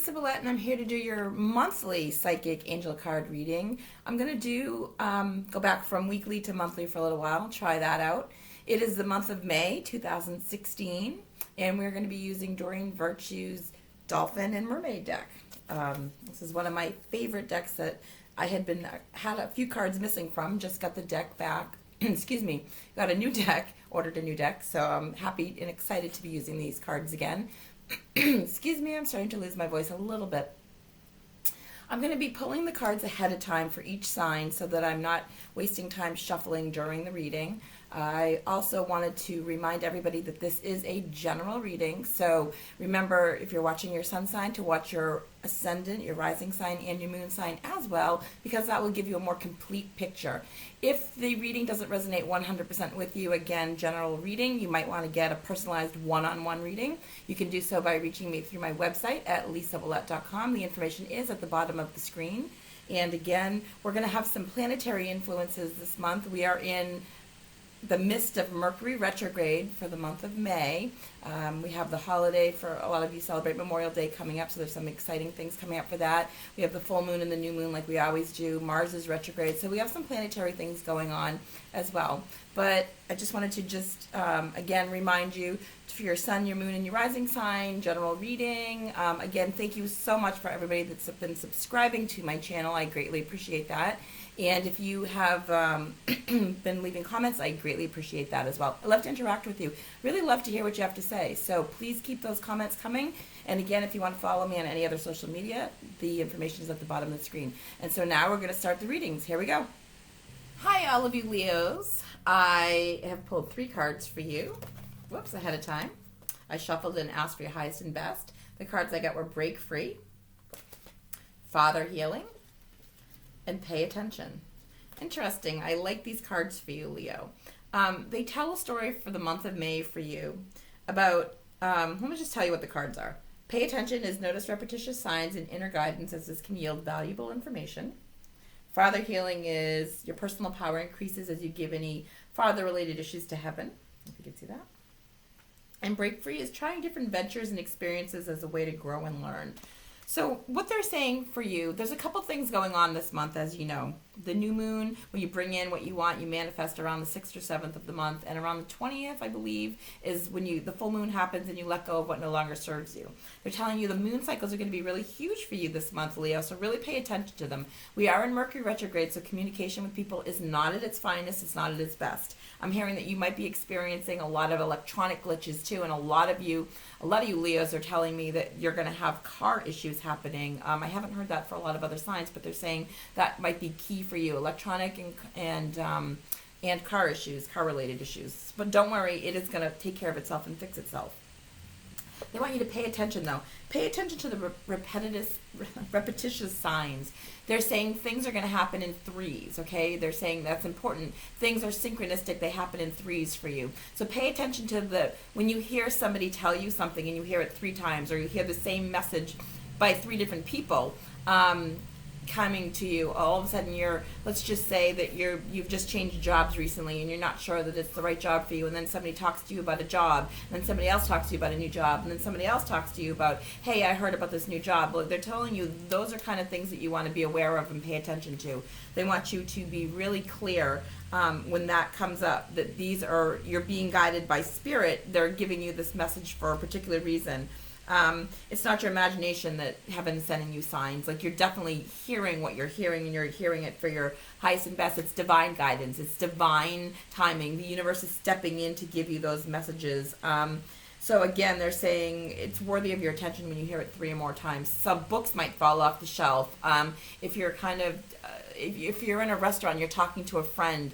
Lisa Ouellet, and I'm here to do your monthly psychic angel card reading. I'm going to go back from weekly to monthly for a little while, try that out. It is the month of May 2016, and we're going to be using Doreen Virtue's Dolphin and Mermaid deck. This is one of my favorite decks that I had a few cards missing from, just got the deck back. Excuse me, got a new deck, ordered a new deck, so I'm happy and excited to be using these cards again. Excuse me, I'm starting to lose my voice a little bit. I'm going to be pulling the cards ahead of time for each sign so that I'm not wasting time shuffling during the reading. I also wanted to remind everybody that this is a general reading, so remember, if you're watching your sun sign, to watch your ascendant, your rising sign, and your moon sign as well, because that will give you a more complete picture. If the reading doesn't resonate 100% with you, again, general reading, you might want to get a personalized one-on-one reading. You can do so by reaching me through my website at lisawillet.com. The information is at the bottom of the screen. And again, we're going to have some planetary influences this month. We are in the midst of Mercury retrograde for the month of May. We have the holiday, for a lot of you celebrate Memorial Day coming up, so there's some exciting things coming up for that. We have the full moon and the new moon like we always do. Mars is retrograde, so we have some planetary things going on as well. But I just wanted to again, remind you for your sun, your moon, and your rising sign, general reading. Again, thank you so much for everybody that's been subscribing to my channel. I greatly appreciate that. And if you have been leaving comments, I greatly appreciate that as well. I love to interact with you. Really love to hear what you have to say. So please keep those comments coming. And again, if you want to follow me on any other social media, the information is at the bottom of the screen. And so now we're going to start the readings. Here we go. Hi, all of you Leos. I have pulled 3 cards for you. Whoops, ahead of time. I shuffled and asked for your highest and best. The cards I got were Break Free, Father Healing, and Pay Attention. Interesting. I like these cards for you, Leo. They tell a story for the month of May for you about, let me just tell you what the cards are. Pay attention is notice repetitious signs and inner guidance, as this can yield valuable information. Father Healing is your personal power increases as you give any father-related issues to heaven, if you can see that. And Break Free is trying different ventures and experiences as a way to grow and learn. So what they're saying for you, there's a couple things going on this month, as you know. The new moon, when you bring in what you want, you manifest around the 6th or 7th of the month, and around the 20th, I believe, is when the full moon happens and you let go of what no longer serves you. They're telling you the moon cycles are going to be really huge for you this month, Leo, so really pay attention to them. We are in Mercury retrograde, so communication with people is not at its finest, it's not at its best. I'm hearing that you might be experiencing a lot of electronic glitches too, and a lot of you Leos are telling me that you're going to have car issues happening. I haven't heard that for a lot of other signs, but they're saying that might be key for you, electronic and car issues, car-related issues. But don't worry, it is going to take care of itself and fix itself. They want you to pay attention, though. Pay attention to the repetitious signs. They're saying things are going to happen in 3s, okay? They're saying that's important. Things are synchronistic. They happen in 3s for you. So pay attention to when you hear somebody tell you something and you hear it 3 times, or you hear the same message by 3 different people, coming to you, all of a sudden let's just say that you've just changed jobs recently and you're not sure that it's the right job for you, and then somebody talks to you about a job, and then somebody else talks to you about a new job, and then somebody else talks to you about, hey, I heard about this new job. Well, they're telling you those are kind of things that you want to be aware of and pay attention to. They want you to be really clear when that comes up, that you're being guided by spirit. They're giving you this message for a particular reason. It's not your imagination that heaven's sending you signs. Like, you're definitely hearing what you're hearing, and you're hearing it for your highest and best. It's divine guidance. It's divine timing. The universe is stepping in to give you those messages. So again, they're saying it's worthy of your attention when you hear it 3 or more times. Some books might fall off the shelf. If you're if you're in a restaurant, you're talking to a friend,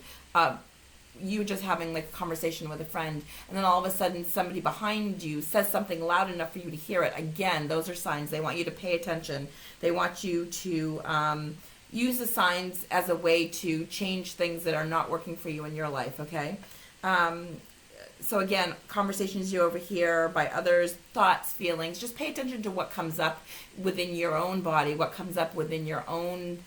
you just having like a conversation with a friend, and then all of a sudden somebody behind you says something loud enough for you to hear it. Again, those are signs. They want you to pay attention. They want you to use the signs as a way to change things that are not working for you in your life, okay? So again, conversations you overhear by others, thoughts, feelings, just pay attention to what comes up within your own body, what comes up within your own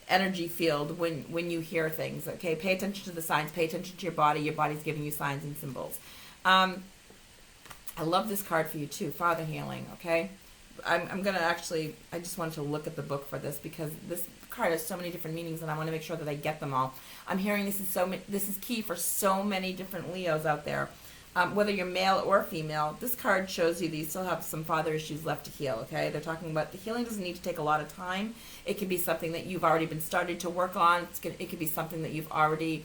energy field when you hear things, okay? Pay attention to the signs. Pay attention to your body. Your body's giving you signs and symbols. I love this card for you too, Father Healing, okay? I'm gonna actually, I just wanted to look at the book for this because this card has so many different meanings, and I want to make sure that I get them all. I'm hearing this is key for so many different Leos out there. Whether you're male or female, this card shows you that you still have some father issues left to heal, okay? They're talking about the healing doesn't need to take a lot of time. It can be something that you've already been started to work on. It could be something that you're already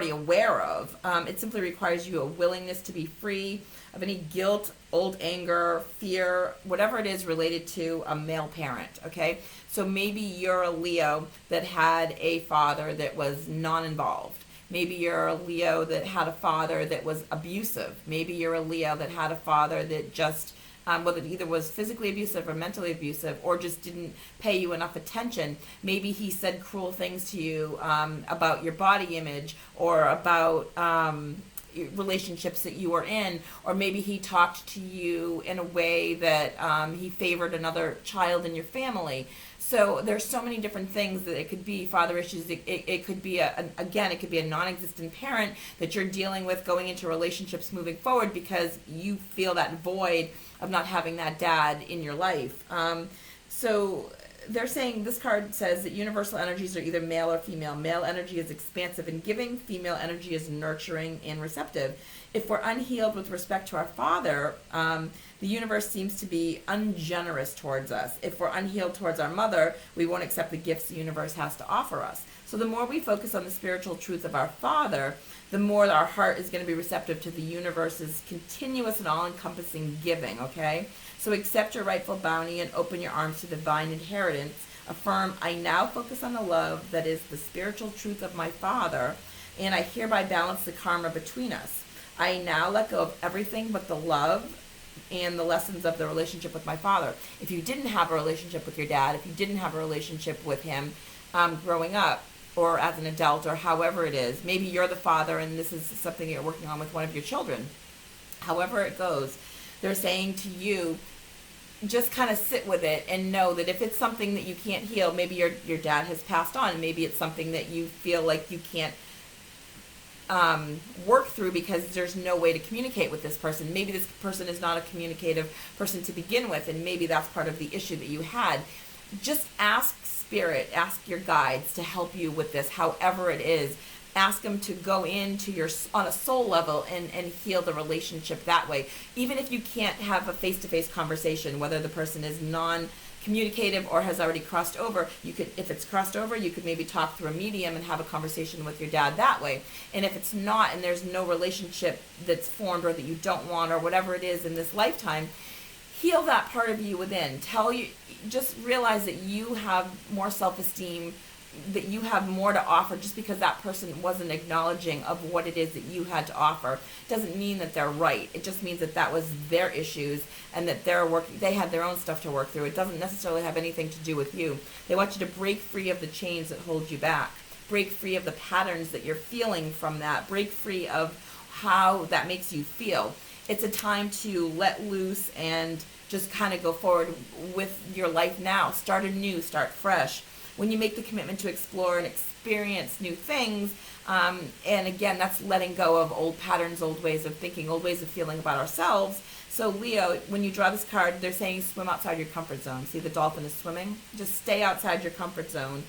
aware of. It simply requires you a willingness to be free of any guilt, old anger, fear, whatever it is related to a male parent, okay? So maybe you're a Leo that had a father that was non-involved. Maybe you're a Leo that had a father that was abusive. Maybe you're a Leo that had a father that just, whether it either was physically abusive or mentally abusive, or just didn't pay you enough attention. Maybe he said cruel things to you about your body image, or about relationships that you were in, or maybe he talked to you in a way that he favored another child in your family. So there's so many different things that it could be father issues. It could be it could be a non-existent parent that you're dealing with going into relationships moving forward because you feel that void of not having that dad in your life. So they're saying, this card says that universal energies are either male or female. Male energy is expansive and giving. Female energy is nurturing and receptive. If we're unhealed with respect to our father, the universe seems to be ungenerous towards us. If we're unhealed towards our mother, we won't accept the gifts the universe has to offer us. So the more we focus on the spiritual truth of our father, the more our heart is going to be receptive to the universe's continuous and all-encompassing giving, okay? So accept your rightful bounty and open your arms to divine inheritance. Affirm, I now focus on the love that is the spiritual truth of my father, and I hereby balance the karma between us. I now let go of everything but the love and the lessons of the relationship with my father. If you didn't have a relationship with your dad, if you didn't have a relationship with him growing up, or as an adult, or however it is, maybe you're the father and this is something you're working on with one of your children. However it goes, they're saying to you, just kind of sit with it and know that if it's something that you can't heal, maybe your dad has passed on, maybe it's something that you feel like you can't work through because there's no way to communicate with this person. Maybe this person is not a communicative person to begin with, and maybe that's part of the issue that you had. Just ask spirit, ask your guides to help you with this, however it is. Ask them to go into on a soul level and heal the relationship that way. Even if you can't have a face-to-face conversation, whether the person is non-communicative or has already crossed over, you could, if it's crossed over, you could maybe talk through a medium and have a conversation with your dad that way. And if it's not, and there's no relationship that's formed or that you don't want or whatever it is in this lifetime, heal that part of you within. Just realize that you have more self-esteem, that you have more to offer. Just because that person wasn't acknowledging of what it is that you had to offer doesn't mean that they're right. It just means that that was their issues and that they had their own stuff to work through. It doesn't necessarily have anything to do with you. They want you to break free of the chains that hold you back. Break free of the patterns that you're feeling from that. Break free of how that makes you feel. It's a time to let loose and just kind of go forward with your life now. Start anew, start fresh. When you make the commitment to explore and experience new things, and again, that's letting go of old patterns, old ways of thinking, old ways of feeling about ourselves. So Leo, when you draw this card, they're saying swim outside your comfort zone. See, the dolphin is swimming. Just stay outside your comfort zone.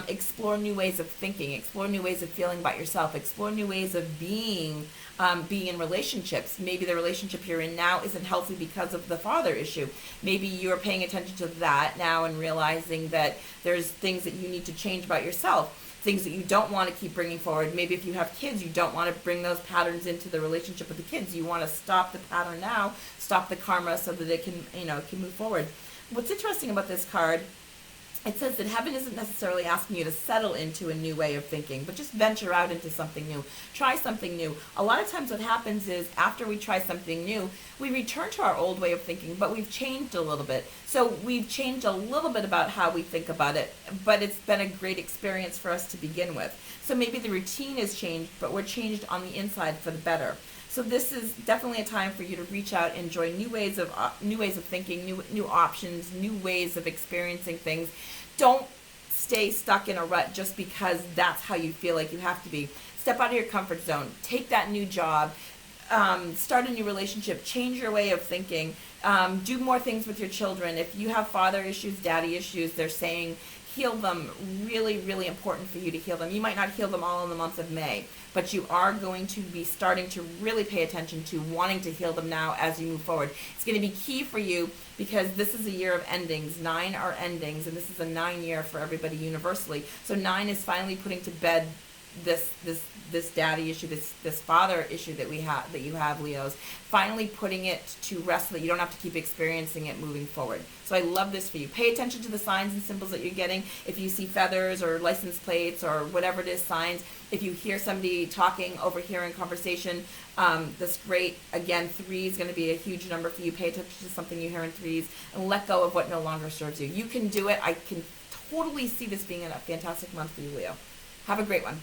Explore new ways of thinking, explore new ways of feeling about yourself, explore new ways of being in relationships. Maybe the relationship you're in now isn't healthy because of the father issue. Maybe you're paying attention to that now and realizing that there's things that you need to change about yourself, things that you don't want to keep bringing forward. Maybe if you have kids, you don't want to bring those patterns into the relationship with the kids. You want to stop the pattern now, stop the karma so that it can move forward. What's interesting about this card, it says that heaven isn't necessarily asking you to settle into a new way of thinking, but just venture out into something new. Try something new. A lot of times what happens is after we try something new, we return to our old way of thinking, but we've changed a little bit. So we've changed a little bit about how we think about it, but it's been a great experience for us to begin with. So maybe the routine has changed, but we're changed on the inside for the better. So this is definitely a time for you to reach out, enjoy new ways of thinking, new options, new ways of experiencing things. Don't stay stuck in a rut just because that's how you feel like you have to be. Step out of your comfort zone. Take that new job. start a new relationship, change your way of thinking, do more things with your children. If you have father issues, daddy issues, they're saying heal them. Really, really important for you to heal them. You might not heal them all in the month of May, but you are going to be starting to really pay attention to wanting to heal them now as you move forward. It's going to be key for you because this is a year of endings. 9 are endings, and this is a 9 year for everybody universally. So 9 is finally putting to bed this daddy issue, this father issue that you have, Leos. Finally putting it to rest so that you don't have to keep experiencing it moving forward. So I love this for you. Pay attention to the signs and symbols that you're getting. If you see feathers or license plates or whatever it is, signs. If you hear somebody talking, overhearing conversation, that's great. Again, 3 is going to be a huge number for you. Pay attention to something you hear in 3s and let go of what no longer serves you. You can do it. I can totally see this being a fantastic month for you, Leo. Have a great one.